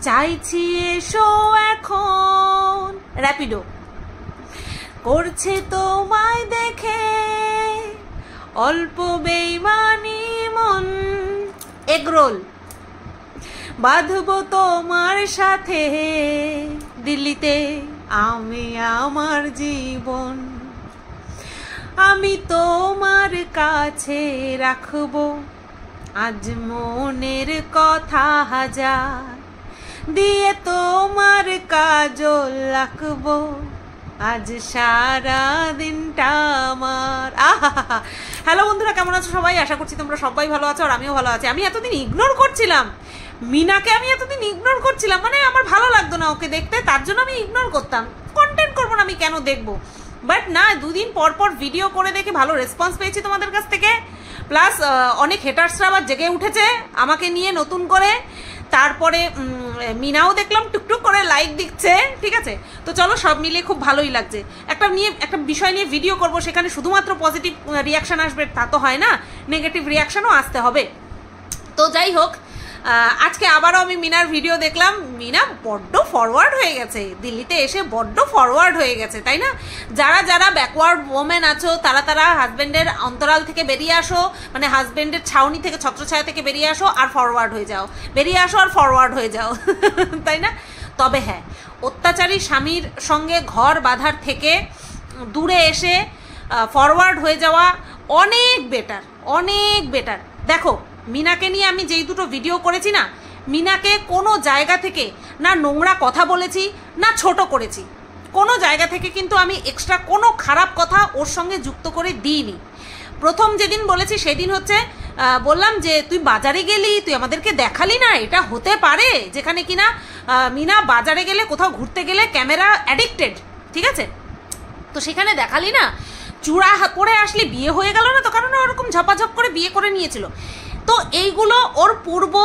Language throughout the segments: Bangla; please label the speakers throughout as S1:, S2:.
S1: চাইছি এসো এখন, র্যাপিডো করছে তোমায় দেখে অল্প বেইমানি মন, এগরোল বাঁধবো তোমার সাথে দিল্লিতে আমি আমার জীবন, আমি তোমার কাছে রাখবো আজ মনের কথা হাজার, দিয়ে তোমার কাজল রাখবো আজ সারা দিনটা আমার। হ্যালো বন্ধুরা, কেমন আছো সবাই? আশা করছি তোমরা সবাই ভালো আছো আর আমিও ভালো আছি। আমি এতদিন ইগনোর করছিলাম মিনাকে, আমি এতদিন ইগনোর করছিলাম, মানে আমার ভালো লাগতো না ওকে দেখতে, তার জন্য আমি ইগনোর করতাম। কন্টেন্ট করবো না আমি, কেন দেখবো? বাট না, দুদিন পর পর ভিডিও করে দেখে ভালো রেসপন্স পেয়েছি তোমাদের কাছ থেকে, প্লাস অনেক হেটার্সরা আবার জেগে উঠেছে আমাকে নিয়ে নতুন করে। তারপরে মিনাও দেখলাম টুকটুক করে লাইক দিচ্ছে, ঠিক আছে। তো চলো, সব মিলিয়ে খুব ভালোই লাগছে। একটা বিষয় নিয়ে ভিডিও করব, সেখানে শুধুমাত্র পজিটিভ রিয়াকশান আসবে তা তো হয় না, নেগেটিভ রিয়াকশানও আসতে হবে। তো যাই হোক, আজকে আবারও আমি মিনার ভিডিও দেখলাম। মিনা বড্ড ফরওয়ার্ড হয়ে গেছে, দিল্লিতে এসে বড্ড ফরওয়ার্ড হয়ে গেছে, তাই না? যারা যারা ব্যাকওয়ার্ড ওমেন আছো তারা হাজবেন্ডের অন্তরাল থেকে বেরিয়ে আসো, মানে হাজবেন্ডের ছাউনি থেকে, ছত্রছায়া থেকে বেরিয়ে আসো আর ফরওয়ার্ড হয়ে যাও, বেরিয়ে আসো আর ফরওয়ার্ড হয়ে যাও, তাই না? তবে হ্যাঁ, অত্যাচারী স্বামীর সঙ্গে ঘর বাঁধার থেকে দূরে এসে ফরওয়ার্ড হয়ে যাওয়া অনেক বেটার, অনেক বেটার। দেখো, মিনাকে নিয়ে আমি যেই দুটো ভিডিও করেছি না, মিনাকে কোনো জায়গা থেকে না নোংরা কথা বলেছি না ছোট করেছি, কোনো জায়গা থেকে কিন্তু আমি এক্সট্রা কোনো খারাপ কথা ওর সঙ্গে যুক্ত করে দিইনি। প্রথম যেদিন বলেছি সেদিন হচ্ছে বললাম যে তুই বাজারে গেলি, তুই আমাদেরকে দেখালি না, এটা হতে পারে যেখানে কিনা মিনা বাজারে গেলে, কোথাও ঘুরতে গেলে ক্যামেরা অ্যাডিক্টেড, ঠিক আছে? তো সেখানে দেখালি না, চূড়া পরে আসলি বিয়ে হয়ে গেল না তো, কারণ ওরকম ঝপাঝপ করে বিয়ে করে নিয়েছিল। তো এইগুলো ওর পূর্ব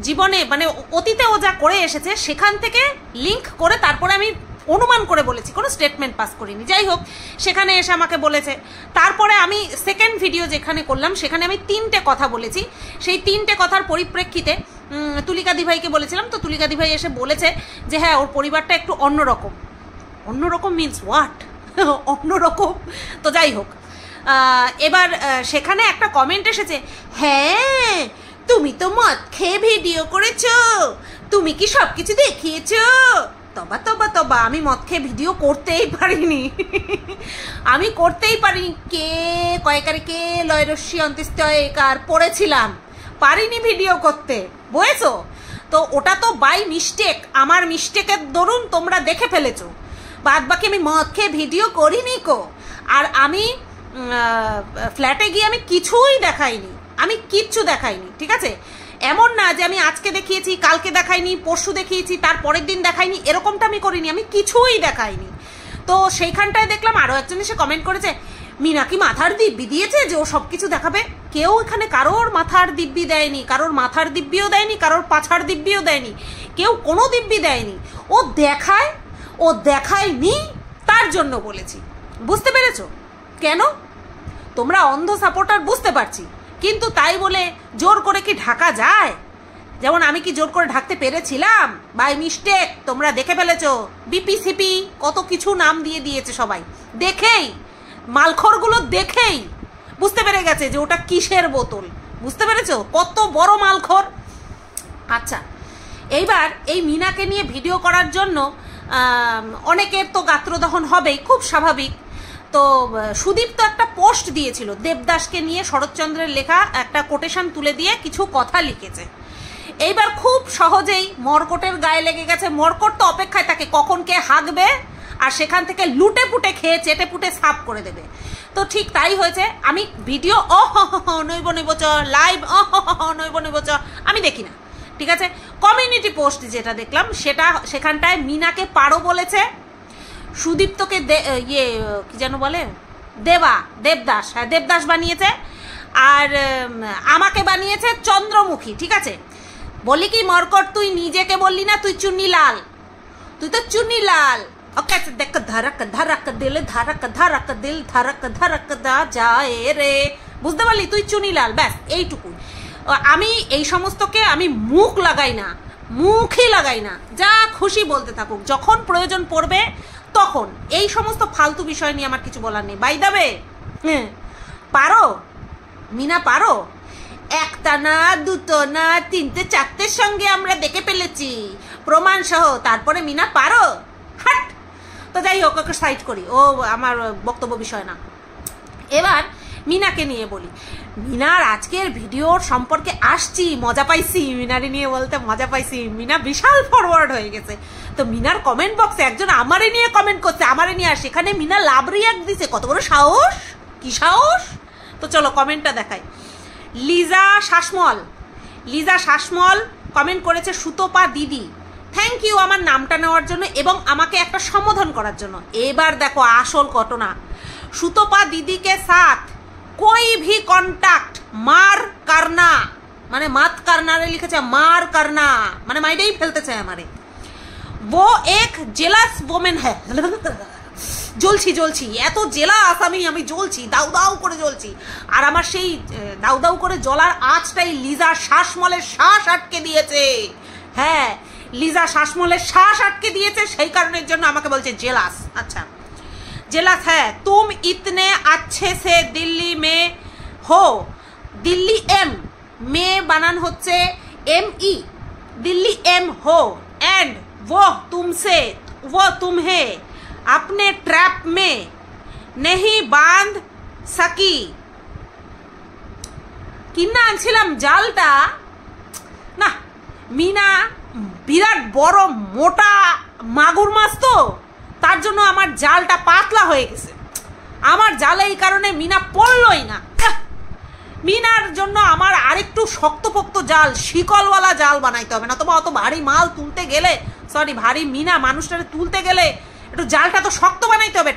S1: জীবনে, মানে অতীতে ও যা করে এসেছে সেখান থেকে লিঙ্ক করে তারপরে আমি অনুমান করে বলেছি, কোনো স্টেটমেন্ট পাস করিনি। যাই হোক, সেখানে এসে আমাকে বলেছে। তারপরে আমি সেকেন্ড ভিডিও যেখানে করলাম সেখানে আমি 3টে কথা বলেছি। সেই 3টে কথার পরিপ্রেক্ষিতে তুলিকা দিভাইকে বলেছিলাম। তো তুলিকা দিভাই এসে বলেছে যে হ্যাঁ, ওর পরিবারটা একটু অন্যরকম। অন্যরকম মিনস হোয়াট? অন্যরকম। তো যাই হোক, এবার সেখানে একটা কমেন্ট এসেছে, হ্যাঁ তুমি তো মদ খেয়ে ভিডিও করেছো, তুমি কি সব কিছু দেখিয়েছো? তবা তবা তবা, আমি মদ খেয়ে ভিডিও করতেই পারিনি, আমি করতেই পারিনি। কে কয়েকারে কে লয়রস্যি অন্ত্যেষ্টিকার পড়েছিলাম, পারিনি ভিডিও করতে, বুঝেছো? তো ওটা তো বাই মিস্টেক, আমার মিস্টেকের দরুন তোমরা দেখে ফেলেছো। বাদ বাকি আমি মদ খেয়ে ভিডিও করিনি কো। আর আমি ফ্ল্যাটে গিয়ে আমি কিছুই দেখাইনি, আমি কিচ্ছু দেখাইনি, ঠিক আছে? এমন না যে আমি আজকে দেখিয়েছি, কালকে দেখাইনি, পরশু দেখিয়েছি, তার পরের দিন দেখাইনি, এরকমটা আমি করিনি, আমি কিছুই দেখাইনি। তো সেইখানটায় দেখলাম আরও একজন এসে কমেন্ট করেছে, মিনা কি মাথার দিব্যি দিয়েছে যে ও সব কিছু দেখাবে? কেউ এখানে কারোর মাথার দিব্যি দেয়নি, কারোর মাথার দিব্যিও দেয়নি, কারোর পাছার দিব্যিও দেয়নি, কেউ কোনো দিব্যি দেয়নি। ও দেখায়, ও দেখায়নি, তার জন্য বলেছি। বুঝতে পেরেছো? কেন? তোমরা অন্ধ সাপোর্টার, বুঝতে পারছি, কিন্তু তাই বলে জোর করে কি ঢাকা যায়? যেমন আমি কি জোর করে ঢাকতে পেরেছিলাম? বাই মিস্টেক, তোমরা দেখে ফেলেছো। বিপিসিপি কত কিছু নাম দিয়ে দিয়েছে সবাই, দেখেই মালখোরগুলো দেখেই বুঝতে পেরে গেছে যে ওটা কিসের বোতল। বুঝতে পেরেছো কত বড় মালখোর? আচ্ছা, এইবার এই মিনাকে নিয়ে ভিডিও করার জন্য অনেকের তো গাত্রদহন হবেই, খুব স্বাভাবিক। তো সুদীপ তো একটা পোস্ট দিয়েছিল দেবদাসকে নিয়ে, শরৎচন্দ্রের লেখা একটা কোটেশন তুলে দিয়ে কিছু কথা লিখেছে। এইবার খুব সহজেই মর্কটের গায়ে লেগে গেছে। মর্কট তো অপেক্ষায় থাকে কখন কে হাঁকবে আর সেখান থেকে লুটে পুটে খেয়ে চেটে পুটে সাফ করে দেবে। তো ঠিক তাই হয়েছে। আমি ভিডিও নৈব নৈবচ লাইভ নৈব নৈবচ আমি দেখি না, ঠিক আছে? কমিউনিটি পোস্ট যেটা দেখলাম সেটা, সেখানটায় মিনাকে পারো বলেছে, সুদীপ্তকে ইয়ে কি যেন বলে, দেবদাস, হ্যাঁ দেবদাস বানিয়েছে, আর আমাকে বানিয়েছে চন্দ্রমুখী, ঠিক আছে? বলি কি মর্কট, তুই নিজেকে বললি না তুই চুন্নি লাল, তুই তো চুন্নি লাল। ওকে, দেখ ধরক ধরক দিল, ধরক ধরক দিল, ধরক ধরক দা যায় রে, বুঝতে পারলি? তুই চুনি লাল, ব্যাস এইটুকু। আমি এই সমস্তকে আমি মুখ লাগাই না, মুখই লাগাই না, যা খুশি বলতে থাকুক, যখন প্রয়োজন পড়বে তখন। এই সমস্ত ফালতু বিষয় নিয়ে আমার কিছু বলার নেই। বাই দ্য ওয়ে, পারো মিনা, পারো? একটা না, দুটো না, তিনটে চারটের সঙ্গে আমরা দেখে ফেলেছি প্রমাণ সহ, তারপরে মিনা পারো? হাট! তো যাই হোক, ওকে সাইড করি, ও আমার বক্তব্য বিষয় না। এবার মিনাকে নিয়ে বলি। মিনার আজকের ভিডিওর সম্পর্কে আসছি, মজা পাইছি, মিনারে নিয়ে বলতে মজা পাইছি। মিনা বিশাল ফরওয়ার্ড হয়ে গেছে। তো মিনার কমেন্ট বক্সে একজন আমারে নিয়ে কমেন্ট করছে, আমারে নিয়ে, আর সেখানে মিনা লাভ রিয়াক্ট দিছে। কত বড় সাহস, কি সাহস! তো চলো কমেন্টটা দেখাই। লিজা শাসমল কমেন্ট করেছে, সুতপা দিদি থ্যাংক ইউ আমার নামটা নেওয়ার জন্য এবং আমাকে একটা সম্বোধন করার জন্য। এবার দেখো আসল ঘটনা। সুতপা দিদি কে সাথ कोई भी कॉन्टैक्ट मार करना, মানে মাত करना রে লিখেছে, মার करना মানে মাইরেই ফেলতে চায় আমারে। वो एक जेलस वुमेन है। জ্বলছি, এত জেলাস আমি জ্বলছি, দাউ দাউ করে জ্বলছি। আর আমার সেই দাউ দাউ করে জ্বলার আঁচটাই লিজা শাসমলের শ্বাস আটকে দিয়েছে। হ্যাঁ, লিজা শাসমলের শ্বাস আটকে দিয়েছে, সেই কারণের জন্য আমাকে বলছে জেলাস। আচ্ছা, जेलस है, तुम इतने अच्छे से दिल्ली में हो, दिल्ली एम में बनान होच्छे ME, दिल्ली एम हो, एंड वो तुम्हें अपने ट्रैप में नहीं बांध सकी। किन्ना आनছিলাম জালটা না, মিনা বিরাট বড় মোটা মাগুর মাছ, তো তার জন্য আমার জালটা পাতলা হয়ে গেছে। আমার জালে এই কারণে মিনা পড়লই না। মিনার জন্য আমার আরেকটু শক্তপোক্ত জাল, শিকলওয়ালা জাল বানাইতে হবে, না তোমার অত ভারী মাল তুলতে গেলে, সরি ভারী মিনা মানুষটাকে তুলতে গেলে একটু জালটা তো শক্ত বানাইতে হবে।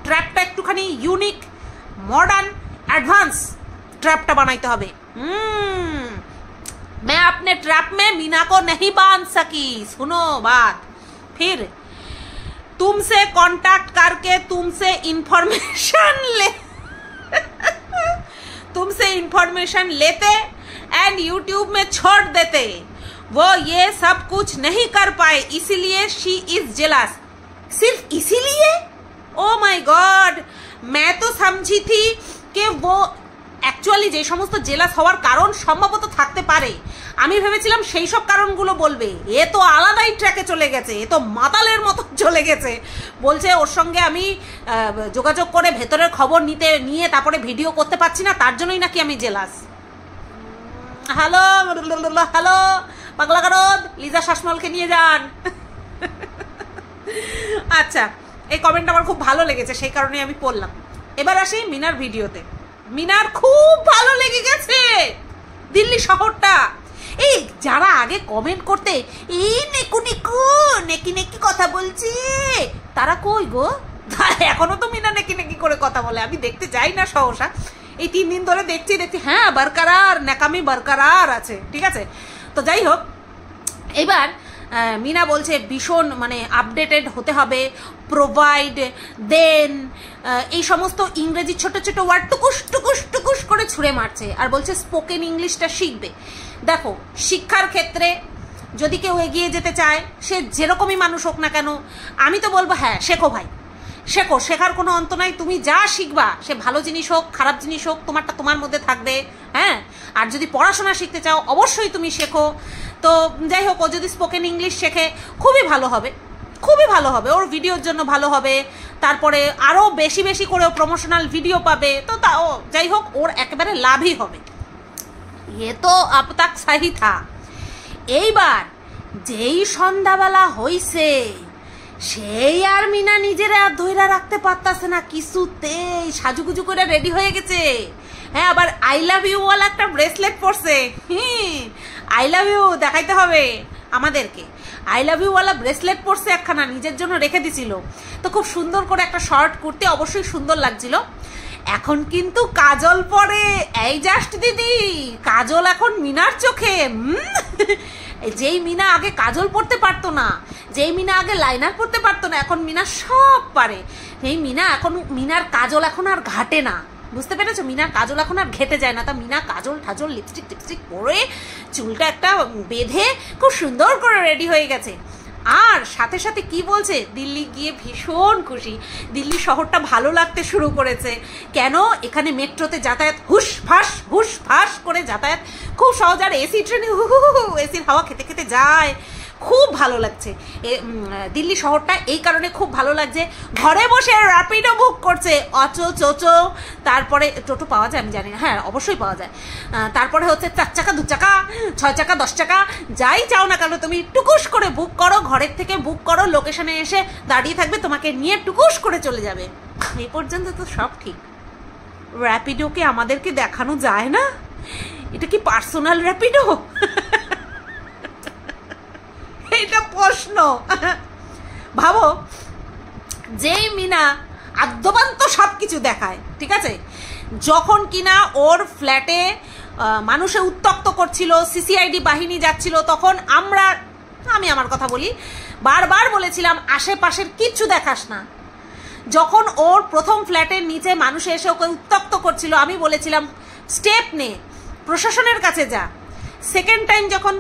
S1: ট্র্যাপটা একটুখানি ইউনিক, মডার্ন, অ্যাডভান্স ट्रैपटा बनाते হবে। मैं अपने ट्रैप में मीना को नहीं बांध सकी। सुनो बात, फिर तुमसे कांटेक्ट करके तुमसे इंफॉर्मेशन लेते एंड यूट्यूब में छोड़ देते। वो ये सब कुछ नहीं कर पाए, इसीलिए शी इज जेलस। सिर्फ इसीलिए? ओ माय गॉड, मैं तो समझी थी कि वो অ্যাকচুয়ালি যে সমস্ত জেলাস হওয়ার কারণ সম্ভবত থাকতে পারে, আমি ভেবেছিলাম সেই সব কারণগুলো বলবে। এ তো আলাদাই ট্র্যাকে চলে গেছে, এ তো মাতালের মতো চলে গেছে। বলছে ওর সঙ্গে আমি যোগাযোগ করে ভেতরের খবর নিয়ে তারপরে ভিডিও করতে পারছি না, তার জন্যই নাকি আমি জেলাস। হ্যালো পাগলা গারদ, লিজা শাসমলকে নিয়ে যান। আচ্ছা, এই কমেন্ট আমার খুব ভালো লেগেছে, সেই কারণে আমি পড়লাম। এবার আসি মিনার ভিডিওতে। মিনার খুব ভালো লেগে গেছে দিল্লি শহরটা। এই যারা আগে কমেন্ট করতে এই নেকি কথা বলছে, তারা কই গো? এখনো তো মিনা নেকি করে কথা বলে, আমি দেখতে যাই না সহসা। এই 3 দিন ধরে দেখছি, হ্যাঁ বরকরার, নেকামি বরকরার আছে, ঠিক আছে। তো যাই হোক, এবার মিনা বলছে ভীষণ মানে আপডেটেড হতে হবে, প্রোভাইড, দেন, এই সমস্ত ইংরেজি ছোট ছোট ওয়ার্ড টুকুস করে ছুঁড়ে মারছে, আর বলছে স্পোকেন ইংলিশটা শিখবে। দেখো, শিক্ষার ক্ষেত্রে যদি কেউ এগিয়ে যেতে চায়, সে যেরকমই মানুষ হোক না কেন, আমি তো বলবো হ্যাঁ শেখো ভাই, শেখো, শেখার কোনো অন্ত নাই। তুমি যা শিখবা, সে ভালো জিনিস হোক খারাপ জিনিস হোক, তোমারটা তোমার মধ্যে থাকবে। হ্যাঁ, আর যদি পড়াশোনা শিখতে চাও অবশ্যই তুমি শেখো। তো যাই হোক, ও যদি স্পোকেন ইংলিশ শেখে খুবই ভালো হবে, খুবই ভালো হবে, ওর ভিডিওর জন্য ভালো হবে। তারপরে আরও বেশি বেশি করে প্রমোশনাল ভিডিও পাবে, তো তাও যাই হোক ওর একেবারে লাভই হবে। এ তো আব তাক সাহি থা। এইবার যেই সন্ধ্যাবেলা হইছে, সেই আর মিনা নিজেরা ধইরা রাখতে পারতাছে না, কিছুতেই সাজুগুজু করে রেডি হয়ে গেছে। হ্যাঁ, আবার আই লাভ ইউ ওয়ালা একটা ব্রেসলেট পরছে। আই লাভ ইউ দেখাইতে হবে আমাদেরকে। আই লাভ ইউ ওয়ালা ব্রেসলেট পরছে একখানা, নিজের জন্য রেখে দিছিল। তো খুব সুন্দর করে একটা শর্ট কুর্তি, অবশ্যই সুন্দর লাগছিল। এখন কিন্তু কাজল পরে, এই জাস্ট দিদি, কাজল এখন মিনার চোখে। যেই মিনা আগে কাজল পরতে পারতো না, যেই মিনা আগে লাইনার পরতে পারতো না, এখন মিনা সব পারে। এই মিনার কাজল এখন আর ঘাটে না। বুঝতে পেরেছো? মিনার কাজল এখন আর ঘেটে যায় না, তা মিনা কাজল ঠাজল লিপস্টিক টিপস্টিক পরে চুলটা একটা বেঁধে খুব সুন্দর করে রেডি হয়ে গেছে। আর সাথে সাথে কি বলছে, দিল্লি গিয়ে ভীষণ খুশি, দিল্লি শহরটা ভালো লাগতে শুরু করেছে। কেন? এখানে মেট্রোতে যাতায়াত হুস ফাঁস করে যাতায়াত খুব সহজ, আর এসি ট্রেনে এসির হাওয়া খেতে খেতে যায়, খুব ভালো লাগছে। দিল্লি শহরটা এই কারণে খুব ভালো লাগছে, ঘরে বসে র্যাপিডো বুক করছে, অটো চোচো, তারপরে টোটো পাওয়া যায় আমি জানি না, হ্যাঁ অবশ্যই পাওয়া যায়, তারপরে হচ্ছে 4 চাকা 2 চাকা 6 চাকা 10 চাকা যাই চাও না কেন তুমি টুকুস করে বুক করো, ঘরের থেকে বুক করো, লোকেশনে এসে দাঁড়িয়ে থাকবে, তোমাকে নিয়ে টুকুস করে চলে যাবে। এই পর্যন্ত তো সব ঠিক। র্যাপিডোকে আমাদেরকে দেখানো যায় না? এটা কি পার্সোনাল র্যাপিডো? এটা প্রশ্ন। ভাবো, যেই মিনা আদ্যবান্ত সব কিছু দেখায়, ঠিক আছে, যখন কিনা ওর ফ্ল্যাটে মানুষে উত্তক্ত করছিল, সিসিআইডি বাহিনী যাচ্ছিল, তখন আমি আমার কথা বলি, বারবার বলেছিলাম আশেপাশের কিচ্ছু দেখাস না। যখন ওর প্রথম ফ্ল্যাটের নিচে মানুষে এসে ওকে উত্তক্ত করছিল, আমি বলেছিলাম স্টেপ নে, প্রশাসনের কাছে যা। সেকেন্ড টাইম যখন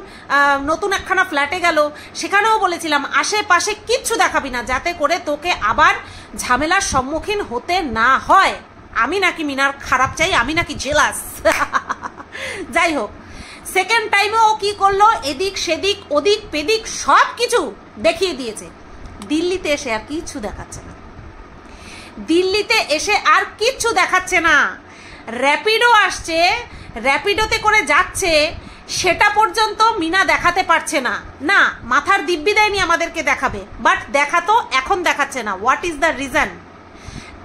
S1: নতুন একখানা ফ্ল্যাটে গেল, সেখানেও বলেছিলাম আশেপাশে কিচ্ছু দেখাবি না, যাতে করে তোকে আবার ঝামেলার সম্মুখীন হতে না হয়। আমি নাকি মিনার খারাপ চাই, আমি নাকি জেলাস। যাই হোক, সেকেন্ড টাইমে ও কি করলো, এদিক সেদিক ওদিক পেদিক সব কিছু দেখিয়ে দিয়েছে। দিল্লিতে এসে আর কিচ্ছু দেখাচ্ছে না, দিল্লিতে এসে আর কিচ্ছু দেখাচ্ছে না। র্যাপিডো আসছে, র্যাপিডোতে করে যাচ্ছে, সেটা পর্যন্ত মিনা দেখাতে পারছে না। না, মাথার দিব্যি দেয়নি আমাদেরকে দেখাবে, বাট দেখাতো, এখন দেখাচ্ছে না। What is the reason?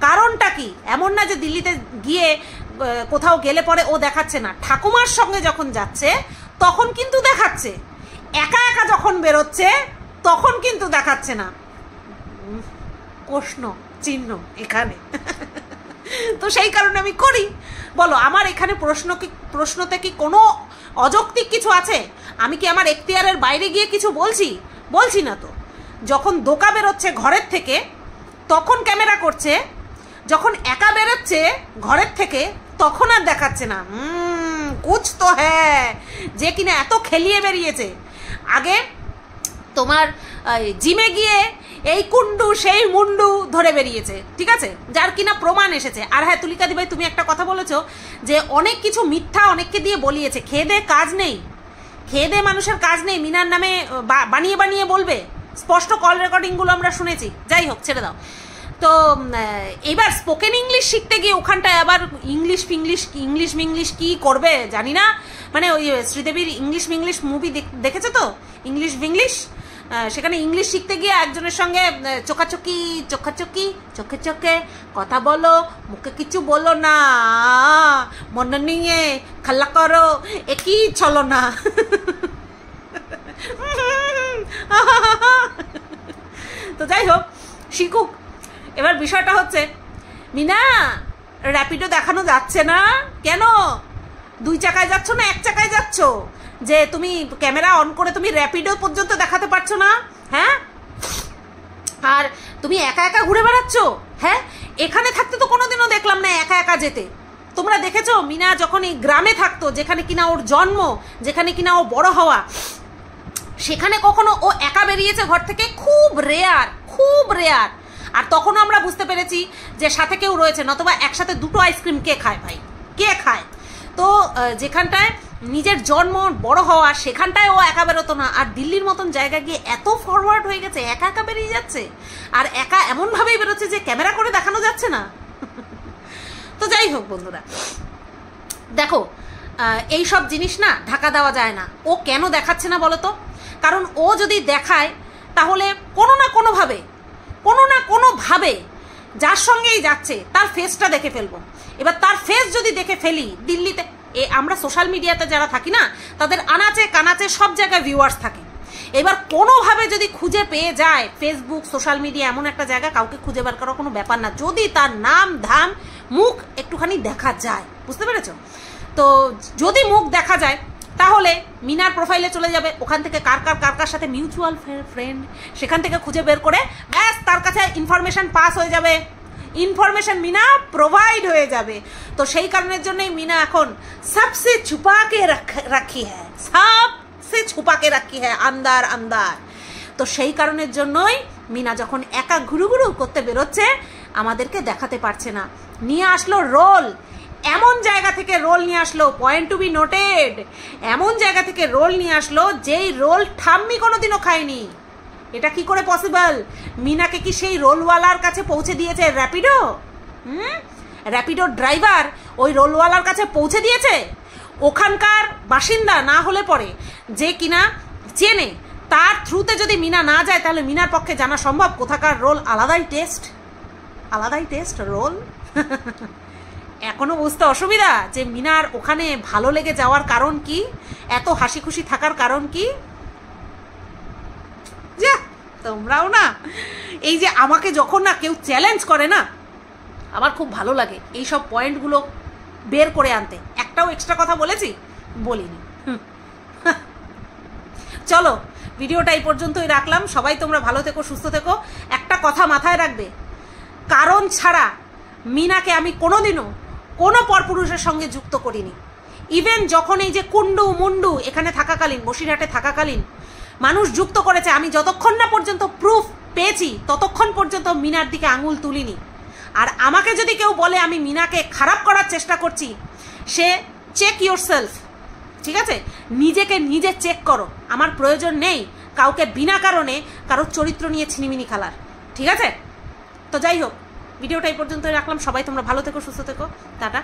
S1: কারণটা কি? এমন না যে দিল্লিতে গিয়ে কোথাও গেলে পরে ও দেখাচ্ছে না, ঠাকুমার সঙ্গে যখন যাচ্ছে তখন কিন্তু দেখাচ্ছে, একা একা যখন বেরোচ্ছে তখন কিন্তু দেখাচ্ছে না। প্রশ্ন চিহ্ন এখানে। তো সেই কারণে আমি করি। বলো, আমার এখানে প্রশ্নতে কি কোনো অযৌক্তিক কিছু আছে? আমি কি আমার এখতিয়ারের বাইরে গিয়ে কিছু বলছি না তো। যখন দোকা বেরোচ্ছে ঘরের থেকে তখন ক্যামেরা করছে, যখন একা বেরোচ্ছে ঘরের থেকে তখন আর দেখাচ্ছে না। কুছ তো হ্যাঁ, যে কিনা এত খেলিয়ে বেরিয়েছে। আগে তোমার জিমে গিয়ে এই কুন্ডু সেই মুন্ডু ধরে বেরিয়েছে, ঠিক আছে, যার কিনা প্রমাণ এসেছে। আর হ্যাঁ, তুলিকাদি ভাই, তুমি একটা কথা বলেছো যে অনেক কিছু মিথ্যা অনেককে দিয়ে বলিয়েছে, খেয়ে দে কাজ নেই, খেয়ে দে মানুষের কাজ নেই, মিনার নামে বানিয়ে বানিয়ে বলবে। স্পষ্ট কল রেকর্ডিংগুলো আমরা শুনেছি। যাই হোক, ছেড়ে দাও। তো এবার স্পোকেন ইংলিশ শিখতে গিয়ে ওখানটায় আবার ইংলিশ মিংলিশ কি করবে জানি না। মানে ওই শ্রীদেবীর ইংলিশ মুভি দেখেছো তো, ইংলিশ, সেখানে ইংলিশ শিখতে গিয়ে একজনের সঙ্গে চোখাচোখি চোখে চোখে কথা বলো, মুখে কিছু বলো না, মনে নিয়ে খাল্লা করো, একই চলো না। তো যাই হোক, শিখুক। এবার বিষয়টা হচ্ছে, মিনা র্যাপিডো দেখানো যাচ্ছে না কেন? 2 চাকায় যাচ্ছ না 1 চাকায় যাচ্ছ, যে তুমি ক্যামেরা অন করে তুমি র্যাপিডো পর্যন্ত দেখাতে পারছো না? হ্যাঁ, আর তুমি একা একা ঘুরে বেড়াচ্ছ। হ্যাঁ, এখানে থাকতে তো কোনোদিনও দেখলাম না একা একা যেতে। তোমরা দেখেছো মিনা যখন এই গ্রামে থাকতো, যেখানে কিনা ওর জন্ম, যেখানে কিনা ও বড় হওয়া, সেখানে কখনো ও একা বেরিয়েছে ঘর থেকে? খুব রেয়ার। আর তখনও আমরা বুঝতে পেরেছি যে সাথে কেউ রয়েছে, নতবা একসাথে 2টো আইসক্রিম কে খায় ভাই, কে খায়? তো যেখানটায় নিজের জন্ম বড় হওয়া, সেখানটায় ও একা বেরোতো না। আর দিল্লির মতন জায়গা গিয়ে এত ফরওয়ার্ড হয়ে গেছে, একা একা বেরিয়ে যাচ্ছে, আর একা এমনভাবেই বেরোচ্ছে যে ক্যামেরা করে দেখানো যাচ্ছে না। তো যাই হোক বন্ধুরা, দেখো, এই সব জিনিস না ঢাকা দেওয়া যায় না। ও কেন দেখাচ্ছে না বলো তো? কারণ ও যদি দেখায় তাহলে কোনো না কোনোভাবে যার সঙ্গেই যাচ্ছে তার ফেসটা দেখে ফেলবো। এবার তার ফেস যদি দেখে ফেলি, দিল্লিতে আমরা সোশ্যাল মিডিয়াতে যারা থাকি না, তাদের আনাচে কানাচে সব জায়গায় ভিউয়ার্স থাকে। এবার কোনোভাবে যদি খুঁজে পেয়ে যায়, ফেসবুক সোশ্যাল মিডিয়া এমন একটা জায়গা, কাউকে খুঁজে বের করার কোনো ব্যাপার না, যদি তার নাম ধাম মুখ একটুখানি দেখা যায়। বুঝতে পেরেছো? তো যদি মুখ দেখা যায় তাহলে মিনার প্রোফাইলে চলে যাবে, ওখান থেকে কার সাথে মিউচুয়াল ফ্রেন্ড, সেখান থেকে খুঁজে বের করে ব্যাস তার কাছে ইনফরমেশন পাস হয়ে যাবে। ইনফরমেশন মিনা প্রোভাইড হয়ে যাবে। তো সেই কারণের জন্যই মিনা এখন সবসে ছুপাকে রাখি হ্যাঁ, সবসে ছুপাকে রাখি হ্যাঁ আন্দার আন্দার। তো সেই কারণের জন্যই মিনা যখন একা ঘুরু ঘুরু করতে বেরোচ্ছে আমাদেরকে দেখাতে পারছে না। নিয়ে আসলো রোল, এমন জায়গা থেকে রোল নিয়ে আসলো, পয়েন্ট টু বি নোটেড, এমন জায়গা থেকে রোল নিয়ে আসলো যেই রোল ঠাম্মি কোনোদিনও খায়নি। এটা কি করে পসিবল? মিনাকে কি সেই রোলওয়ালার কাছে পৌঁছে দিয়েছে র্যাপিডো? র্যাপিডোর ড্রাইভার ওই রোলওয়ালার কাছে পৌঁছে দিয়েছে? ওখানকার বাসিন্দা না হলে পরে যে কিনা চেনে, তার থ্রুতে যদি মিনা না যায় তাহলে মিনার পক্ষে জানা সম্ভব কোথাকার রোল আলাদাই টেস্ট রোল। এখনো বুঝতে অসুবিধা যে মিনার ওখানে ভালো লেগে যাওয়ার কারণ কি, এত হাসি খুশি থাকার কারণ কি? যা তোমরাও না, এই যে আমাকে যখন না কেউ চ্যালেঞ্জ করে না, আমার খুব ভালো লাগে এই সব পয়েন্টগুলো বের করে আনতে। একটাও এক্সট্রা কথা বলেছি? বলিনি। চলো ভিডিওটা এই পর্যন্তই রাখলাম। সবাই তোমরা ভালো থেকো, সুস্থ থেকো। একটা কথা মাথায় রাখবে, কারণ ছাড়া মিনাকে আমি কোনোদিনও কোনো পরপুরুষের সঙ্গে যুক্ত করিনি। ইভেন যখন এই যে কুন্ডু মুন্ডু এখানে থাকাকালীন, বসিরহাটে থাকাকালীন মানুষ যুক্ত করেছে, আমি যতক্ষণ না পর্যন্ত প্রুফ পেয়েছি ততক্ষণ পর্যন্ত মিনার দিকে আঙুল তুলিনি। আর আমাকে যদি কেউ বলে আমি মিনাকে খারাপ করার চেষ্টা করছি, সে চেক ইয়োর সেলফ, ঠিক আছে? নিজেকে নিজে চেক করো। আমার প্রয়োজন নেই কাউকে বিনা কারণে কারোর চরিত্র নিয়ে ছিনিমিনি খেলার, ঠিক আছে? তো যাই হোক, ভিডিওটা এই পর্যন্তই রাখলাম। সবাই তোমরা ভালো থেকো, সুস্থ থেকো। টাটা।